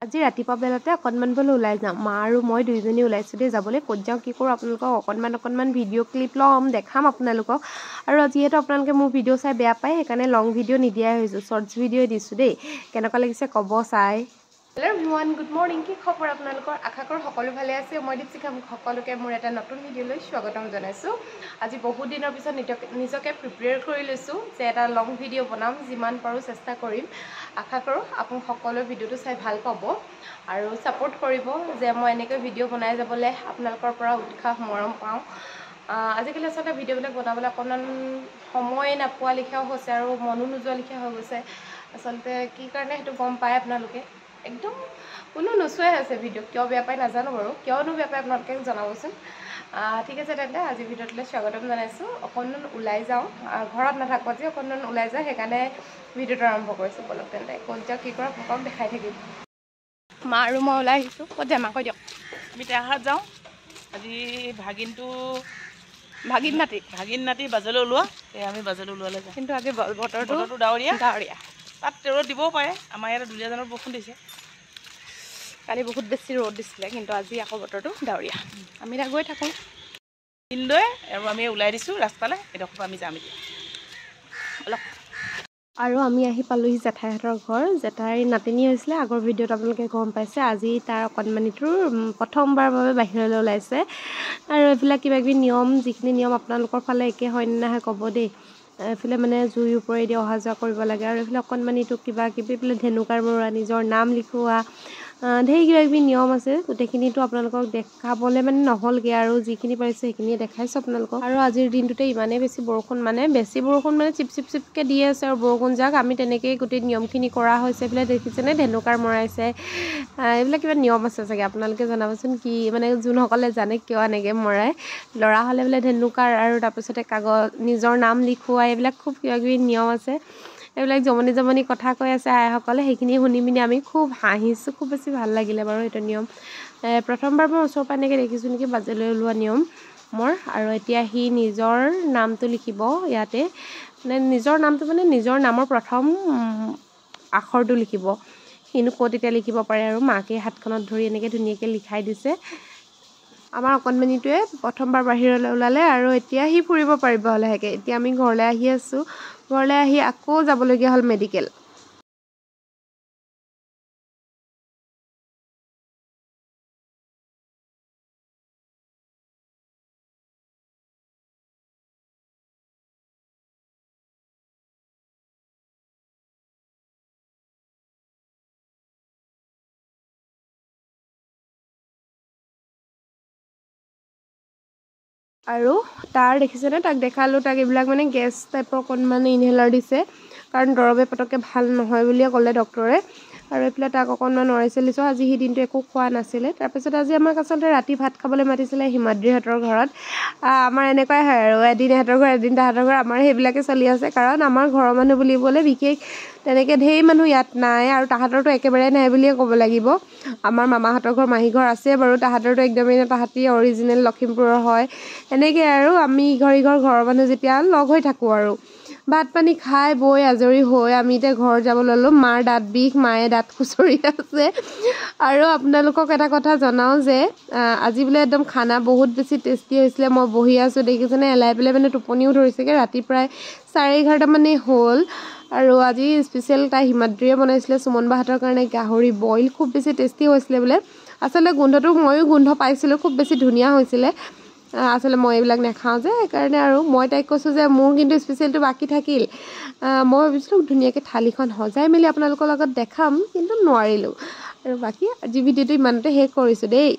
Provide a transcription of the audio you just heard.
আজি ৰাতিপুৱা বেলাতে অকণমান বোলো ওলাই যাম মা আৰু মই দুইজনী ওলাইছোঁ দেই যাবলৈ ক'ত যাওঁ কি কৰোঁ আপোনালোকক অকণমান ভিডিঅ' ক্লিপ ল'ম দেখাম আপোনালোকক আৰু যিহেতু আপোনালোকে মোৰ ভিডিঅ' চাই বেয়া পায় সেইকাৰণে লং ভিডিঅ' নিদিয়াই হৈছোঁ শ্বৰ্টছ ভিডিঅ'ই দিছোঁ দেই কেনেকুৱা লাগিছে ক'ব চাই হেল্ল' এভৰিৱান গুড মৰ্ণিং কি খবৰ আপোনালোকৰ আশা কৰোঁ সকলো ভালে আছে মই দীপশিখা সকলোকে মোৰ এটা নতুন ভিডিঅ'লৈ স্বাগতম জনাইছোঁ আজি বহুত দিনৰ পিছত নিজকে প্ৰিপেয়াৰ কৰি লৈছোঁ যে এটা লং ভিডিঅ' বনাম যিমান পাৰোঁ চেষ্টা কৰিম আশা কৰোঁ আপুনি সকলোৱে ভিডিঅ'টো চাই ভাল পাব আৰু ছাপোৰ্ট কৰিব যে মই এনেকৈ ভিডিঅ' বনাই যাবলৈ আপোনালোকৰ পৰা উৎসাহ মৰম পাওঁ আজিকালি আচলতে ভিডিঅ'বিলাক বনাবলৈ অকণমান সময় নাপোৱা লিখিয়াও হৈছে আৰু মনো নোযোৱা লিখিয়া হৈ গৈছে আচলতে কি কাৰণে সেইটো গম পায় আপোনালোকে একদম কোনো নোচোৱাই আছে ভিডিঅ' কিয় বেয়া পায় নাজানো বাৰু কিয়নো বেয়া পায় আপোনালোকে জনাবচোন ঠিক আছে তেন্তে আজি ভিডিঅ'টোলৈ স্বাগতম জনাইছোঁ অকণমান ওলাই যাওঁ ঘৰত নাথাকোঁ আজি অকণমান ওলাই যাওঁ সেইকাৰণে ভিডিঅ'টো আৰম্ভ কৰিছোঁ বলক তেন্তে ক'ত যাওঁ কি কৰোঁ আপোনালোকক দেখাই থাকিম মা আৰু মই ওলাই আহিছোঁ ক'ত যাম কৈ দিয়ক আমি টেঙাখাত যাওঁ আজি ভাগিন নাতি বাজলৈ ওলোৱা আমি বাজলৈ ওলোৱালৈ যাওঁ কিন্তু আজি বতৰটো ডাৱৰীয়া ডাৱৰীয়া তাত ৰ'দ দিবও পাৰে আমাৰ ইয়াতে দুলীয়াজানত বৰষুণ দিছে কালি বহুত বেছি ৰ'দ দিছিলে কিন্তু আজি আকৌ বতৰটো ডাৱৰীয়া আমি এতিয়া গৈ থাকোঁ ভিনদেউৱে আৰু আমি ওলাই দিছোঁ ৰাস্তালৈ এডোখৰ আমি যাম এতিয়া অলপ আৰু আমি আহি পালোহি জেঠাইহঁতৰ ঘৰ জেঠাইৰ নাতিনী হৈছিলে আগৰ ভিডিঅ'ত আপোনালোকে গম পাইছে আজি তাৰ অকণমানিটোৰ প্ৰথমবাৰৰ বাবে বাহিৰলৈ ওলাইছে আৰু এইবিলাক কিবাকিবি নিয়ম যিখিনি নিয়ম আপোনালোকৰ ফালে একে হয় নে নহয় ক'ব দেই এইফালে মানে জুইৰ ওপৰেদি অহা যোৱা কৰিব লাগে আৰু এইফালে অকণমানিটোক কিবাকিবি এইফালে ধেনুকাৰ মৰোৱা নিজৰ নাম লিখোৱা ঢেৰ কিবাকিবি নিয়ম আছে গোটেইখিনিতো আপোনালোকক দেখাবলৈ মানে নহ'লগৈ আৰু যিখিনি পাৰিছোঁ সেইখিনিয়ে দেখাইছোঁ আপোনালোকক আৰু আজিৰ দিনটোতে ইমানেই বেছি বৰষুণ মানে চিপ চিপকৈ দি আছে আৰু বৰষুণ যাক আমি তেনেকৈয়ে গোটেই নিয়মখিনি কৰা হৈছে এইফালে দেখিছেনে ধেনুকাৰ মৰাইছে এইবিলাক কিবা নিয়ম আছে চাগে আপোনালোকে জনাবচোন কি মানে যোনসকলে জানে কিয় এনেকৈ মৰাই ল'ৰা হ'লে বোলে ধেনুকাৰ আৰু তাৰপিছতে নিজৰ নাম লিখোৱা এইবিলাক খুব কিবাকিবি নিয়ম আছে এইবিলাক জমনি কথা কৈ আছে আইসকলে সেইখিনি শুনি পিনি আমি খুব হাঁহিছোঁ খুব বেছি ভাল লাগিলে বাৰু সেইটো নিয়ম প্ৰথমবাৰ মই ওচৰৰ পৰা এনেকৈ দেখিছোঁ নেকি বাজলৈ ওলোৱা নিয়ম মোৰ আৰু এতিয়া সি নিজৰ নামটো লিখিব ইয়াতে মানে নিজৰ নামটো মানে নিজৰ নামৰ প্ৰথম আখৰটো লিখিব সিনো ক'ত এতিয়া লিখিব পাৰে আৰু মাকে হাতখনত ধৰি এনেকৈ ধুনীয়াকৈ লিখাই দিছে আমাৰ অকণমানিটোৱে প্ৰথমবাৰ বাহিৰলৈ ওলালে আৰু এতিয়া সি ফুৰিব পাৰিব লাহেকৈ এতিয়া আমি ঘৰলৈ আহি আছোঁ ঘৰলৈ আহি আকৌ যাবলগীয়া হ'ল মেডিকেল আৰু তাৰ দেখিছেনে তাক দেখালোঁ তাক এইবিলাক মানে গেছ টাইপৰ অকণমান ইনহেলাৰ দিছে কাৰণ দৰৱে পটককৈ ভাল নহয় বুলিয়ে ক'লে ডক্টৰে আৰু এইফালে তাক অকণমান অৰাইছিল দিছোঁ আজি সি দিনটো একো খোৱা নাছিলে তাৰপিছত আজি আমাক আচলতে ৰাতি ভাত খাবলৈ মাতিছিলে হিমাদ্ৰীহঁতৰ ঘৰত আমাৰ এনেকুৱাই হয় আৰু এদিন এহঁতৰ ঘৰ এদিন তাহাঁতৰ ঘৰ আমাৰ সেইবিলাকে চলি আছে কাৰণ আমাৰ ঘৰৰ মানুহ বুলিবলৈ বিশেষ তেনেকৈ ঢেৰ মানুহ ইয়াত নাই আৰু তাহাঁতৰতো একেবাৰে নাই বুলিয়ে ক'ব লাগিব আমাৰ মামাহঁতৰ ঘৰ মাহী ঘৰ আছে বাৰু তাহাঁতৰতো একদমেই তাহাঁতি অৰিজিনেল লখিমপুৰৰ হয় এনেকৈ আৰু আমি ইঘৰ ঘৰৰ মানুহ যেতিয়া লগ হৈ থাকোঁ আৰু ভাত পানী খাই বৈ আজৰি হৈ আমি এতিয়া ঘৰ যাব ল'লোঁ মাৰ দাঁত বিষ মায়ে দাঁত খুচৰি আছে আৰু আপোনালোকক এটা কথা জনাওঁ যে আজি বোলে একদম খানা বহুত বেছি টেষ্টি হৈছিলে মই বহি আছোঁ দেখিছেনে এলাই পেলাই মানে টোপনিও ধৰিছেগৈ ৰাতি প্ৰায় 11:30 মানে হ'ল আৰু আজি স্পেচিয়েল তাই হিমাদ্ৰীয়ে বনাইছিলে সুমন বাহঁতৰ কাৰণে গাহৰি বইল খুব বেছি টেষ্টি হৈছিলে বোলে আচলতে গোন্ধটো ময়ো গোন্ধ পাইছিলোঁ খুব বেছি ধুনীয়া হৈছিলে আচলতে মই এইবিলাক নাখাওঁ যে সেইকাৰণে আৰু মই তাইক কৈছোঁ যে মোৰ কিন্তু স্পেচিয়েলটো বাকী থাকিল মই ভাবিছিলোঁ ধুনীয়াকৈ থালিখন সজাই মেলি আপোনালোকৰ লগত দেখাম কিন্তু নোৱাৰিলোঁ আৰু বাকী আজি ভিডিঅ'টো ইমানতে শেষ কৰিছোঁ দেই।